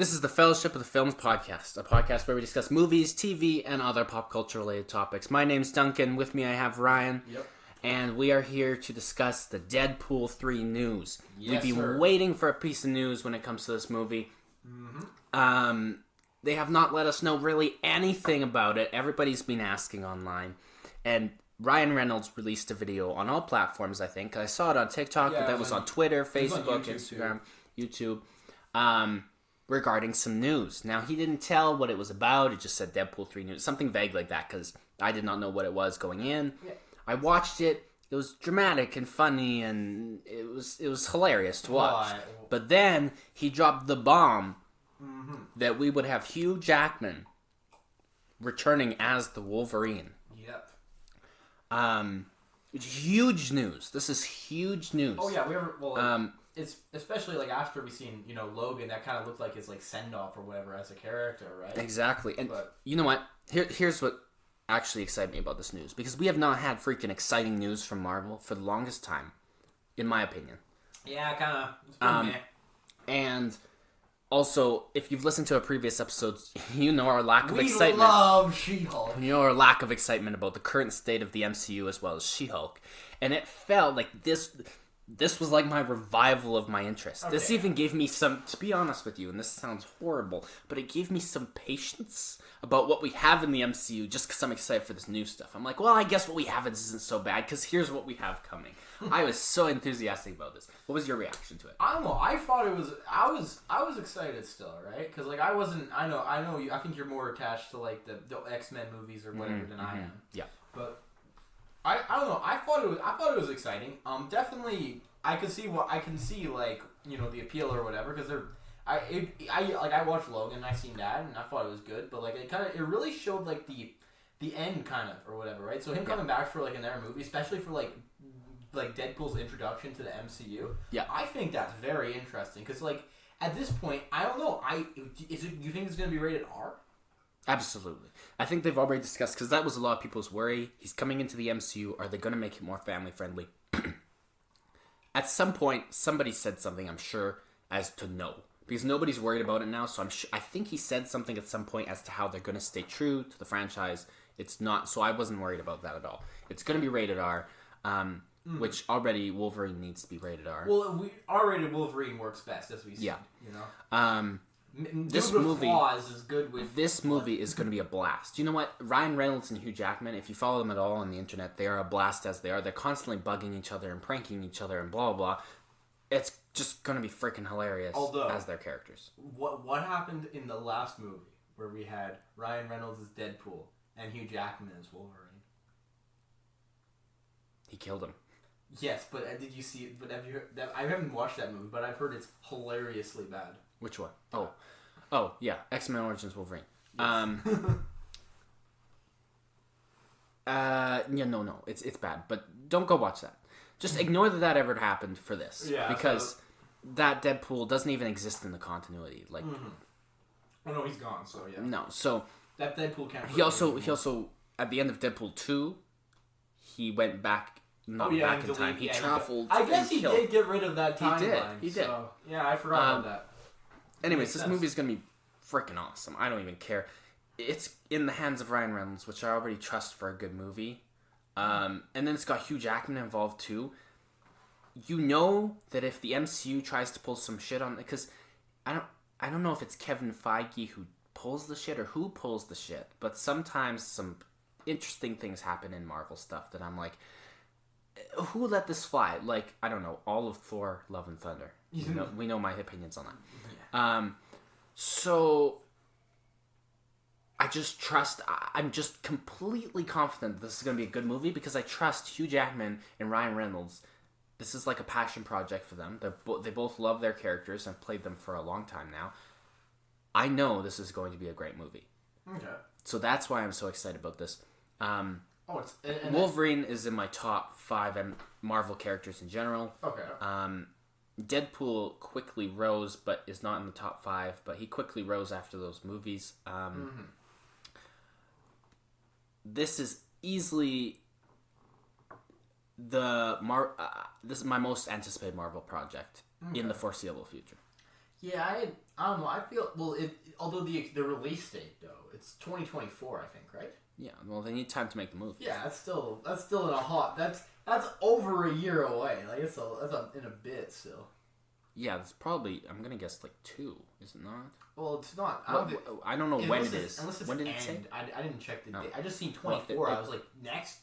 This is the Fellowship of the Films podcast, a podcast where we discuss movies, TV, and other pop culture related topics. My name's Duncan. With me I have Ryan. Yep. And we are here to discuss the Deadpool 3 news. Yes, We've been waiting for a piece of news when it comes to this movie. Mm-hmm. They have not let us know really anything about it. Everybody's been asking online. And Ryan Reynolds released a video on all platforms, I think. I saw it on TikTok, but that was on Twitter, Facebook, Instagram, YouTube. Regarding some news. Now, he didn't tell what it was about. It just said Deadpool 3 news. Something vague like that, because I did not know what it was going in. Yeah. I watched it. It was dramatic and funny, and it was hilarious to watch. But then, he dropped the bomb that we would have Hugh Jackman returning as the Wolverine. Yep. Huge news. This is huge news. Oh, yeah. It's especially like after we seen, Logan, that kind of looked like his like send off or whatever as a character, right? Exactly. And you know what? Here's what actually excited me about this news, because we have not had freaking exciting news from Marvel for the longest time, in my opinion. Yeah, kind of. And also, if you've listened to our previous episodes, you know our lack of excitement. We love She-Hulk. You know our lack of excitement about the current state of the MCU as well as She-Hulk, and it felt like this was like my revival of my interest. Okay. This even gave me some, to be honest with you, and this sounds horrible, but it gave me some patience about what we have in the MCU just because I'm excited for this new stuff. I'm like, well, I guess what we have isn't so bad because here's what we have coming. I was so enthusiastic about this. What was your reaction to it? I don't know. I thought it was. I was excited still, right? Because like I wasn't. I know. You, I think you're more attached to like the X-Men movies or whatever than I am. Yeah. But I don't know. I thought it was exciting. Definitely. I can see like the appeal or whatever because I watched Logan and I seen that and I thought it was good, but like it really showed like the end kind of or whatever, right? So him coming back for like another movie, especially for like Deadpool's introduction to the MCU. Yeah, I think that's very interesting because like at this point I don't know. You think it's gonna be rated R? Absolutely. I think they've already discussed, because that was a lot of people's worry. He's coming into the MCU. Are they going to make it more family friendly? At some point, somebody said something, I'm sure, as to no. Because nobody's worried about it now, so I think he said something at some point as to how they're going to stay true to the franchise. It's not, so I wasn't worried about that at all. It's going to be rated R, which already Wolverine needs to be rated R. Well, R-rated Wolverine works best, as we said. Yeah. This movie is good with this movie is going to be a blast. You know what? Ryan Reynolds and Hugh Jackman, if you follow them at all on the internet, they are a blast as they are. They're constantly bugging each other and pranking each other and blah, blah, blah. It's just going to be freaking hilarious as their characters. What happened in the last movie where we had Ryan Reynolds as Deadpool and Hugh Jackman as Wolverine? He killed him. Yes, but did you see? But have you heard? I haven't watched that movie, but I've heard it's hilariously bad. Which one? Oh, yeah. X-Men Origins Wolverine. Yes. Yeah, no. It's bad. But don't go watch that. Just ignore that ever happened for this. Yeah. Because that Deadpool doesn't even exist in the continuity. Like, oh, no, he's gone, so yeah. No, so... That Deadpool can't... He also, at the end of Deadpool 2, he went back... back in time. He traveled. I guess he did get rid of that timeline. He did. So, yeah, I forgot about that. Anyways, this movie is going to be freaking awesome. I don't even care. It's in the hands of Ryan Reynolds, which I already trust for a good movie. And then it's got Hugh Jackman involved too. You know that if the MCU tries to pull some shit on... Because I don't know if it's Kevin Feige who pulls the shit or who pulls the shit. But sometimes some interesting things happen in Marvel stuff that I'm like... Who let this fly? Like, I don't know, all of Thor, Love and Thunder. We know my opinions on that. Yeah. So I just trust. I'm just completely confident that this is going to be a good movie because I trust Hugh Jackman and Ryan Reynolds. This is like a passion project for them. They both love their characters and have played them for a long time now. I know this is going to be a great movie. Okay. So that's why I'm so excited about this. Wolverine is in my top 5 Marvel characters in general. Okay. Deadpool quickly rose, but is not in the top 5. But he quickly rose after those movies. This is easily this is my most anticipated Marvel project in the foreseeable future. Yeah, I don't know. I feel well. Although the release date though, it's 2024, I think, right? Yeah. Well, they need time to make the movie. Yeah, that's still in a hot. That's over a year away. Like in a bit still. Yeah, it's probably. I'm gonna guess like 2. Is it not? Well, it's not. I don't know when it is. Unless it's when did end. it say? I didn't check the No. date. I just seen 24. I was like, next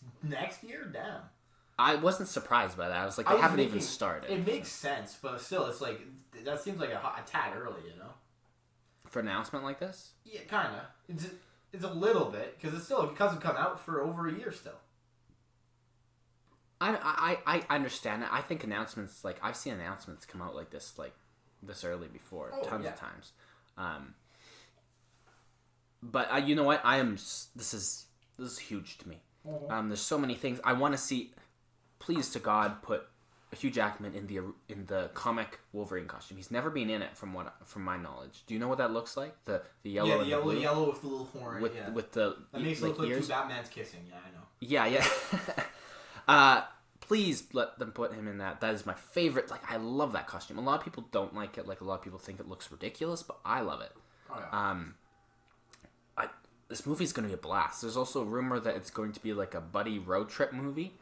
year? Damn. I wasn't surprised by that. I was like, they haven't even started. It makes sense, but still, it's like that seems like a tad early, you know. For an announcement like this? Yeah, kind of. It's a little bit because it hasn't come out for over a year still. I understand it. I think announcements, like, I've seen announcements come out like this early before, tons of times. But you know what? This is huge to me. Mm-hmm. There's so many things I want to see. Please to God, put Hugh Jackman in the comic Wolverine costume. He's never been in it from my knowledge. Do you know what that looks like? The yellow. Yeah, the yellow with the little horn. With the that makes it look like 2 Batmans kissing. Yeah, I know. Yeah. Please let them put him in that. That is my favorite. Like, I love that costume. A lot of people don't like it. Like, a lot of people think it looks ridiculous, but I love it. Oh, yeah. This movie's going to be a blast. There's also a rumor that it's going to be like a buddy road trip movie.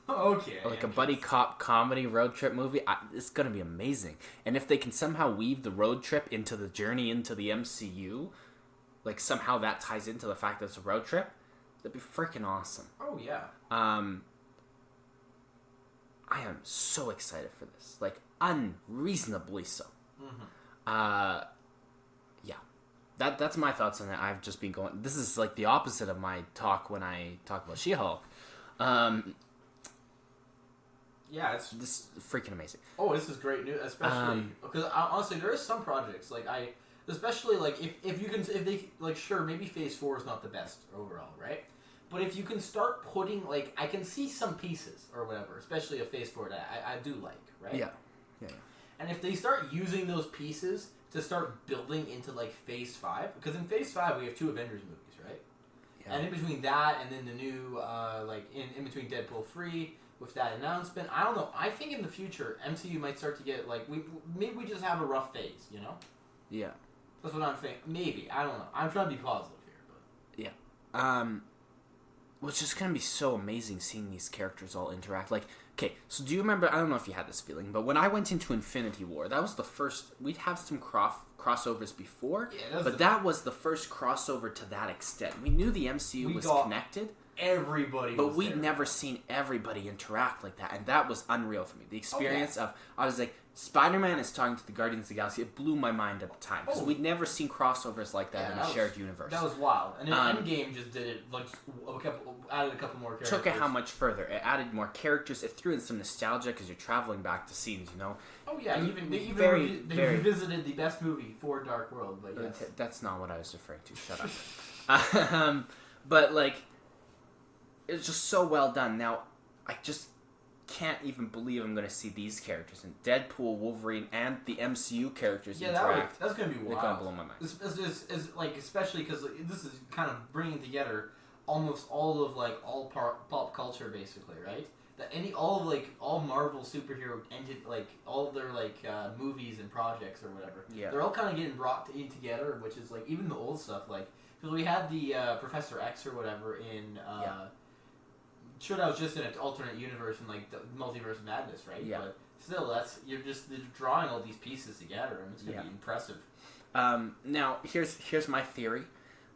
Okay. Like a buddy cop comedy road trip movie. It's going to be amazing. And if they can somehow weave the road trip into the journey into the MCU, like somehow that ties into the fact that it's a road trip, that'd be freaking awesome. Oh, yeah. I am so excited for this. Like, unreasonably so. Mm-hmm. Yeah. That's my thoughts on it. I've just been going... This is like the opposite of my talk when I talk about She-Hulk. Yeah, it's... This is freaking amazing. Oh, this is great news, especially... Because, honestly, there is some projects, like, especially, like, if they... Like, sure, maybe Phase 4 is not the best overall, right? But if you can start putting, like, I can see some pieces or whatever, especially a Phase 4 that I do like, right? Yeah. And if they start using those pieces to start building into, like, Phase 5, because in Phase 5 we have 2 Avengers movies, right? Yeah. And in between that and then the new, in between Deadpool 3 with that announcement, I don't know. I think in the future, MCU might start to get, like, maybe we just have a rough phase, you know? Yeah. That's what I'm thinking. Maybe. I don't know. I'm trying to be positive here, but... Yeah. Well, it's just going to be so amazing seeing these characters all interact. Like, okay, so do you remember, I don't know if you had this feeling, but when I went into Infinity War, that was the first, we'd have some crossovers before, that was the first crossover to that extent. We knew the MCU was connected. Everybody but we'd never seen everybody interact like that, and that was unreal for me. The experience of, I was like, Spider-Man is talking to the Guardians of the Galaxy. It blew my mind at the time, because we'd never seen crossovers like that in a shared universe. That was wild. And then Endgame just did it, like, added a couple more characters. Took it how much further. It added more characters. It threw in some nostalgia, because you're traveling back to scenes, you know? Oh, yeah. They revisited the best movie for Dark World, but yes. That's not what I was referring to. Shut up. But, like... It's just so well done. Now, I just can't even believe I'm going to see these characters in Deadpool, Wolverine, and the MCU characters interact. That's going to be wild. It's going to blow my mind. It's like, especially because this is kind of bringing together almost all of, like, all pop culture, basically, right? All Marvel superhero ended, like, all of their, like, movies and projects or whatever. Yeah. They're all kind of getting brought in together, which is, like, even the old stuff, like, because we had the Professor X or whatever in... Sure, that was just in an alternate universe in, like, the Multiverse of Madness, right? Yeah. But still, you're drawing all these pieces together, and it's going to be impressive. Now, here's my theory.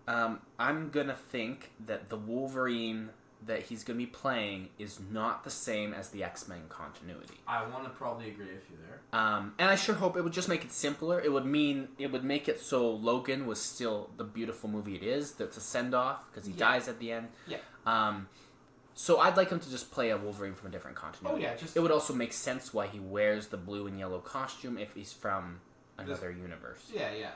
I'm going to think that the Wolverine that he's going to be playing is not the same as the X-Men continuity. I want to probably agree with you there. And I sure hope it would just make it simpler. It would make it so Logan was still the beautiful movie it is. That's a send-off, because he dies at the end. Yeah. So I'd like him to just play a Wolverine from a different continuity. Oh, yeah. It would also make sense why he wears the blue and yellow costume if he's from another universe. Yeah, yeah.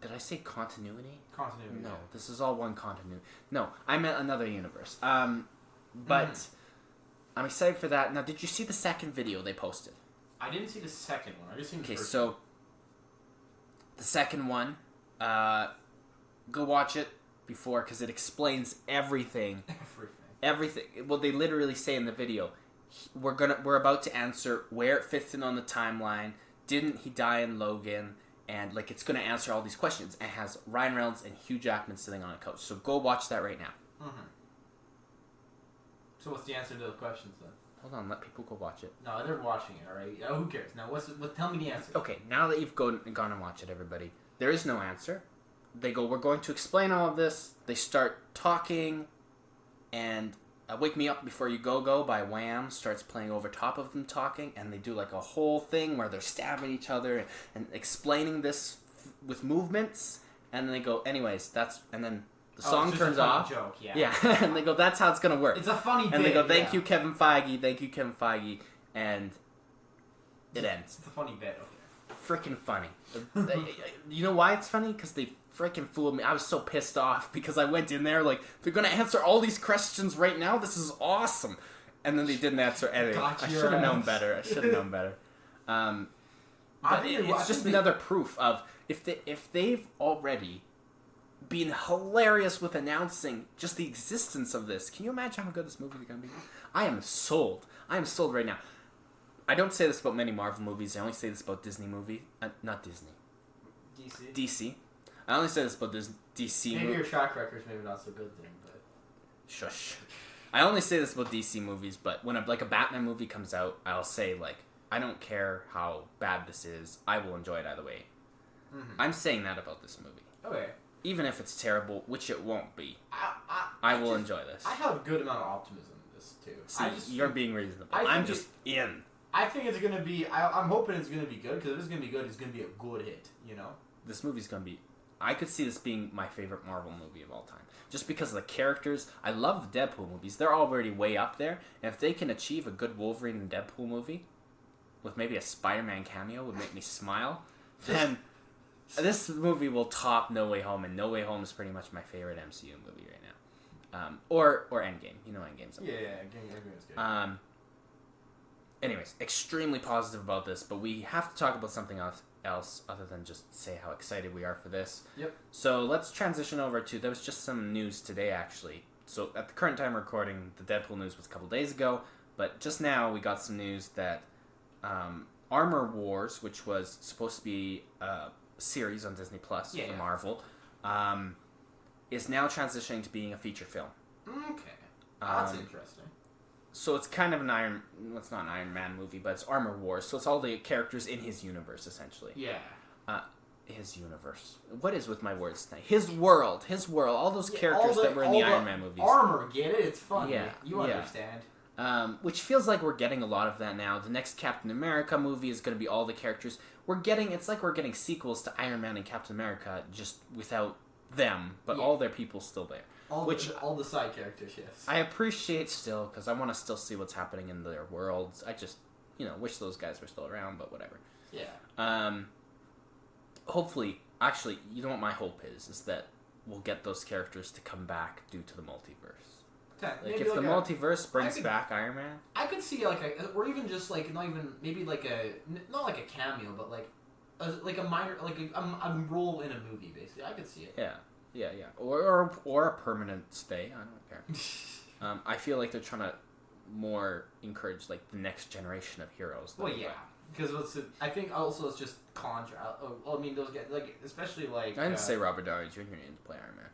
Did I say continuity? Continuity. No, this is all one continuity. No, I meant another universe. But I'm excited for that. Now, did you see the second video they posted? I didn't see the second one. I just seen the first one. Okay, so the second one, go watch it before, because it explains everything. Everything. Well, they literally say in the video, we're about to answer where it fits in on the timeline, didn't he die in Logan? And like it's gonna answer all these questions. And it has Ryan Reynolds and Hugh Jackman sitting on a couch. So go watch that right now. Mm-hmm. So what's the answer to the questions then? Hold on, let people go watch it. No, they're watching it, alright? Who cares? Now, tell me the answer. Okay, now that you've gone and watched it, everybody, there is no answer. They go, we're going to explain all of this. They start talking, and Wake Me Up Before You Go by Wham starts playing over top of them talking, and they do like a whole thing where they're stabbing each other and explaining this with movements, and then they go, anyways, and then the song turns off. Joke, yeah. Yeah, and they go, that's how it's going to work. It's a funny bit. And they go, thank you, Kevin Feige, and it ends. It's a funny bit, okay. Freaking funny. You know why it's funny? Because they freaking fooled me. I was so pissed off because I went in there like, they're going to answer all these questions right now? This is awesome. And then they didn't answer anything. I should have known better. But it's just another proof of if they've already been hilarious with announcing just the existence of this. Can you imagine how good this movie is going to be? I am sold. Right now. I don't say this about many Marvel movies. I only say this about Disney movies. Not Disney. DC. I only say this about DC. Maybe your track record's maybe not so good then, but... Shush. I only say this about DC movies, but when a Batman movie comes out, I'll say, like, I don't care how bad this is. I will enjoy it either way. Mm-hmm. I'm saying that about this movie. Okay. Even if it's terrible, which it won't be, I will enjoy this. I have a good amount of optimism in this, too. See, you're being reasonable. I'm just in. I think it's going to be... I'm hoping it's going to be good, because if it's going to be good, it's going to be a good hit, you know? This movie's going to be... I could see this being my favorite Marvel movie of all time. Just because of the characters. I love the Deadpool movies. They're already way up there. And if they can achieve a good Wolverine and Deadpool movie, with maybe a Spider-Man cameo, would make me smile, then this movie will top No Way Home. And No Way Home is pretty much my favorite MCU movie right now. Or Endgame. You know Endgame's up there. Yeah, Endgame's good. Anyways, extremely positive about this, but we have to talk about something else other than just say how excited we are for this. Yep. So let's transition over to, there was just some news today actually. So at the current time of recording, the Deadpool news was a couple days ago, but just now we got some news that Armor Wars, which was supposed to be a series on Disney Plus for Marvel, is now transitioning to being a feature film. Okay. That's interesting. So it's kind of it's not an Iron Man movie, but it's Armor Wars. So it's all the characters in his universe, essentially. Yeah. His universe. What is with my words tonight? His world. All those characters that were in the Iron Man movies. Armor, get it? It's funny. Yeah. You understand. Which feels like we're getting a lot of that now. The next Captain America movie is going to be all the characters. It's like we're getting sequels to Iron Man and Captain America, just without them, but all their people still there. All the side characters, yes. I appreciate still, because I want to still see what's happening in their worlds. I just, wish those guys were still around, but whatever. Yeah. Hopefully, actually, you know what my hope is that we'll get those characters to come back due to the multiverse. Like, if the multiverse brings back Iron Man... I could see, or even just, not like a cameo, but, a minor, a role in a movie, basically. I could see it. Yeah. Yeah. Or a permanent stay. I don't care. I feel like they're trying to more encourage the next generation of heroes. Well, yeah, because I think also it's just contrast. Well, I mean, those guys, especially I didn't say Robert Downey Jr. needed to play Iron Man,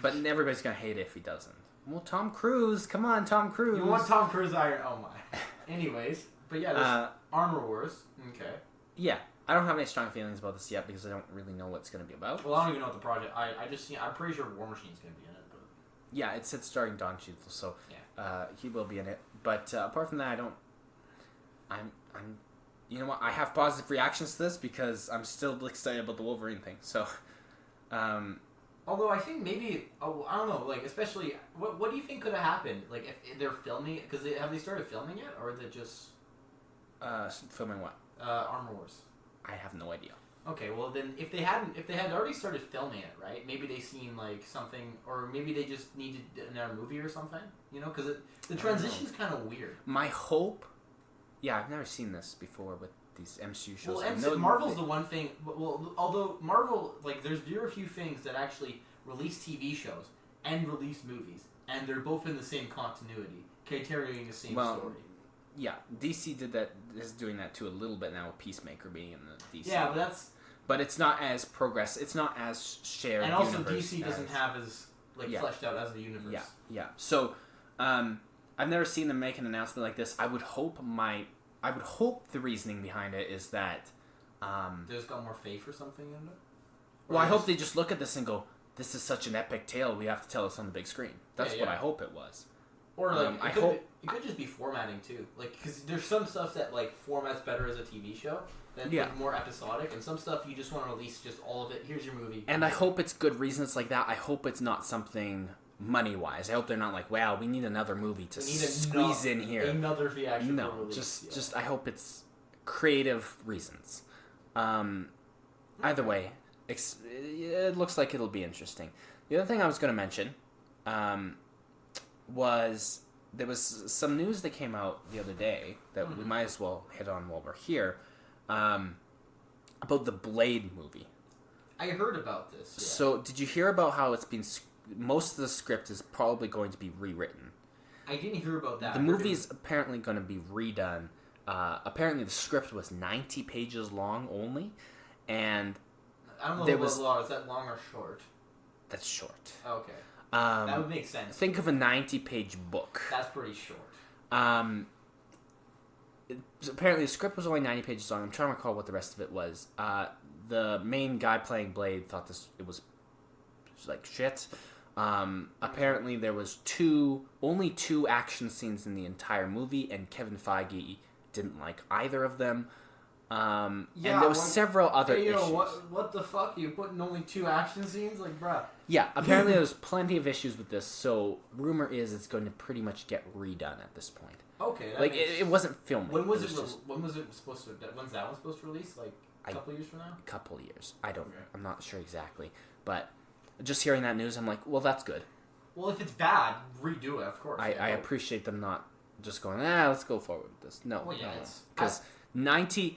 but everybody's gonna hate it if he doesn't. Well, Tom Cruise, come on, Tom Cruise. You want Tom Cruise Iron? Oh my. Anyways, but yeah, this Armor Wars. Okay. Yeah. I don't have any strong feelings about this yet because I don't really know what it's going to be about. Well, I don't even know what the project... I'm pretty sure War Machine's going to be in it, but... Yeah, it said starring Don Cheadle, so he will be in it. But apart from that, I don't... I'm... You know what? I have positive reactions to this because I'm still excited about the Wolverine thing, so... Although I think maybe... I don't know, especially... What do you think could have happened? If they're filming... Because have they started filming it, or is it just... Filming what? Armor Wars. I have no idea. Okay, well then, if they had already started filming it, right? Maybe they seen something, or maybe they just needed another movie or something. Because the transition's kind of weird. My hope, I've never seen this before with these MCU shows. Well, Marvel's the one thing. Well, although Marvel, there's very few things that actually release TV shows and release movies, and they're both in the same continuity, carrying the same story. Yeah, DC did that. Is doing that too a little bit now with Peacemaker being in the DC. Yeah, but that's. But it's not as progress. It's not as shared. And also, DC doesn't have as yeah. fleshed out as a universe. Yeah, yeah. So, I've never seen them make an announcement like this. I would hope the reasoning behind it is that they just got more faith or something in it. Well, I hope they just look at this and go, "This is such an epic tale. We have to tell this on the big screen." That's what I hope it was. Or like it could just be formatting too. Like because there's some stuff that like formats better as a TV show. That's like more episodic, and some stuff you just want to release just all of it. Here's your movie. And I hope it's good reasons like that. I hope it's not something money-wise. I hope they're not like, wow, we need another movie to squeeze in here. Another reaction. No, just I hope it's creative reasons. Either way, it looks like it'll be interesting. The other thing I was going to mention was there was some news that came out the other day that we might as well hit on while we're here. About the Blade movie. I heard about this. Yeah. So, did you hear about how it's been... Most of the script is probably going to be rewritten. I didn't hear about that. The movie's apparently going to be redone. Apparently, the script was 90 pages long only, and... I don't know if it's long. Is that long or short? That's short. Okay. That would make sense. Think of a 90-page book. That's pretty short. Apparently the script was only 90 pages long. I'm trying to recall what the rest of it was. The main guy playing Blade thought it was like shit. Apparently there was only two action scenes in the entire movie, and Kevin Feige didn't like either of them. And there was several other issues. What the fuck? You putting only 2 action scenes? Like, bruh. Yeah, apparently there's plenty of issues with this, so rumor is it's going to pretty much get redone at this point. Okay. Like, it wasn't filming. When was it supposed to... When's that one supposed to release? Like, a couple years from now? A couple years. I'm not sure exactly. But just hearing that news, I'm like, well, that's good. Well, if it's bad, redo it, of course. I appreciate them not just going, let's go forward with this. No. Well, yeah, because 90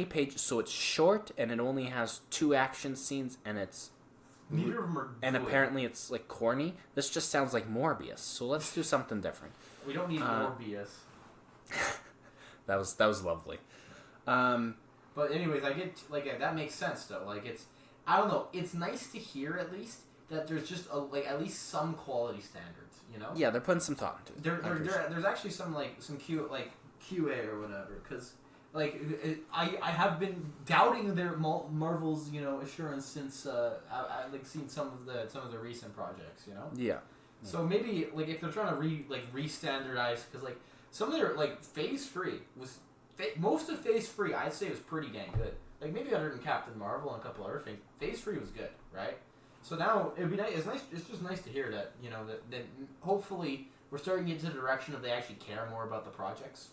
pages, so it's short, and it only has 2 action scenes, and it's... Neither of them are and apparently it's, like, corny. This just sounds like Morbius, so let's do something different. We don't need more BS. that was lovely. But anyways, I get that makes sense though. Like I don't know. It's nice to hear at least that there's just at least some quality standards. You know? Yeah, they're putting some thought into it. There's actually some QA or whatever because I have been doubting their Marvel's assurance since I seen some of the recent projects. You know? Yeah. So maybe if they're trying to re-standardize because some of their Phase 3 was most of Phase 3 I'd say was pretty dang good. Maybe other than Captain Marvel and a couple other things, Phase 3 was good, right? So now it'd be nice. It's nice. It's just nice to hear that that hopefully we're starting to get to the direction of they actually care more about the projects.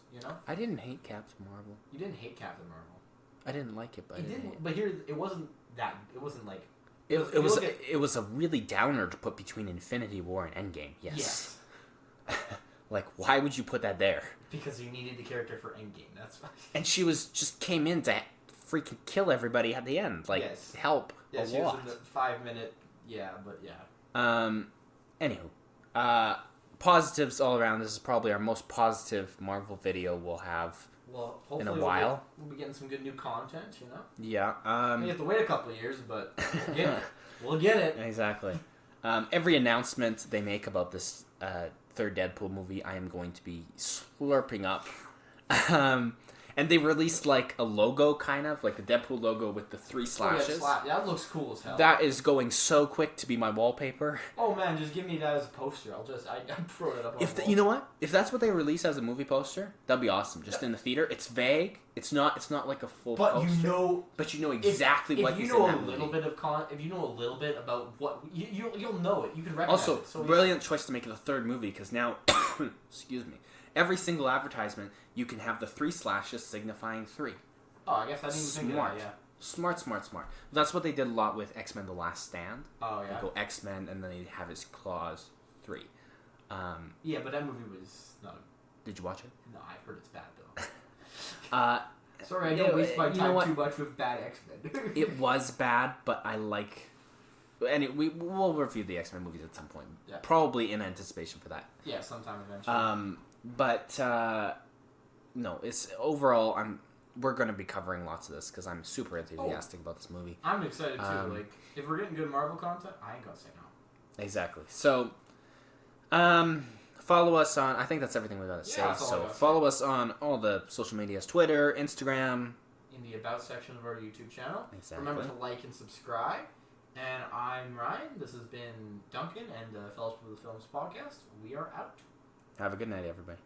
I didn't hate Captain Marvel. You didn't hate Captain Marvel. I didn't like it, but But here it wasn't that. It wasn't like. It was a really downer to put between Infinity War and Endgame. Yes. Why would you put that there? Because you needed the character for Endgame. That's why. And she just came in to freaking kill everybody at the end. Help a lot. She was in the 5-minute. Yeah, but yeah. Anywho, positives all around. This is probably our most positive Marvel video we'll have. Well, hopefully in a while. We'll be getting some good new content, Yeah. We have to wait a couple of years, but we'll get it. We'll get it. Exactly. Every announcement they make about this third Deadpool movie, I am going to be slurping up. And they released a logo, kind of, the Deadpool logo with the 3 slashes. That looks cool as hell. That is going so quick to be my wallpaper. Oh man, just give me that as a poster. I'll throw it up on the wall. You know what? If that's what they release as a movie poster, that'd be awesome. Just in the theater. It's vague. It's not like a full poster. But you know exactly what he's in that movie. If you know a little bit about what... You'll know it. You can recognize it. Also, so brilliant choice to make it a third movie, because now... excuse me. Every single advertisement, you can have the 3 slashes signifying 3. Oh, I guess I didn't even think of that, yeah. Smart. That's what they did a lot with X-Men The Last Stand. Oh, yeah. They go X-Men, and then they have his claws 3. Yeah, but that movie was not... Did you watch it? No, I've heard it's bad, though. Sorry, I don't waste my time too much with bad X-Men. It was bad, but I like... And we'll review the X-Men movies at some point. Yeah. Probably in anticipation for that. Yeah, sometime eventually. But no, it's overall. We're going to be covering lots of this because I'm super enthusiastic about this movie. I'm excited too. Like, if we're getting good Marvel content, I ain't gonna say no. Exactly. So, follow us on. I think that's everything we got to say. So follow us on all the social medias: Twitter, Instagram. In the About section of our YouTube channel. Exactly. Remember to like and subscribe. And I'm Ryan. This has been Duncan and the Fellowship of the Films podcast. We are out. Have a good night, everybody.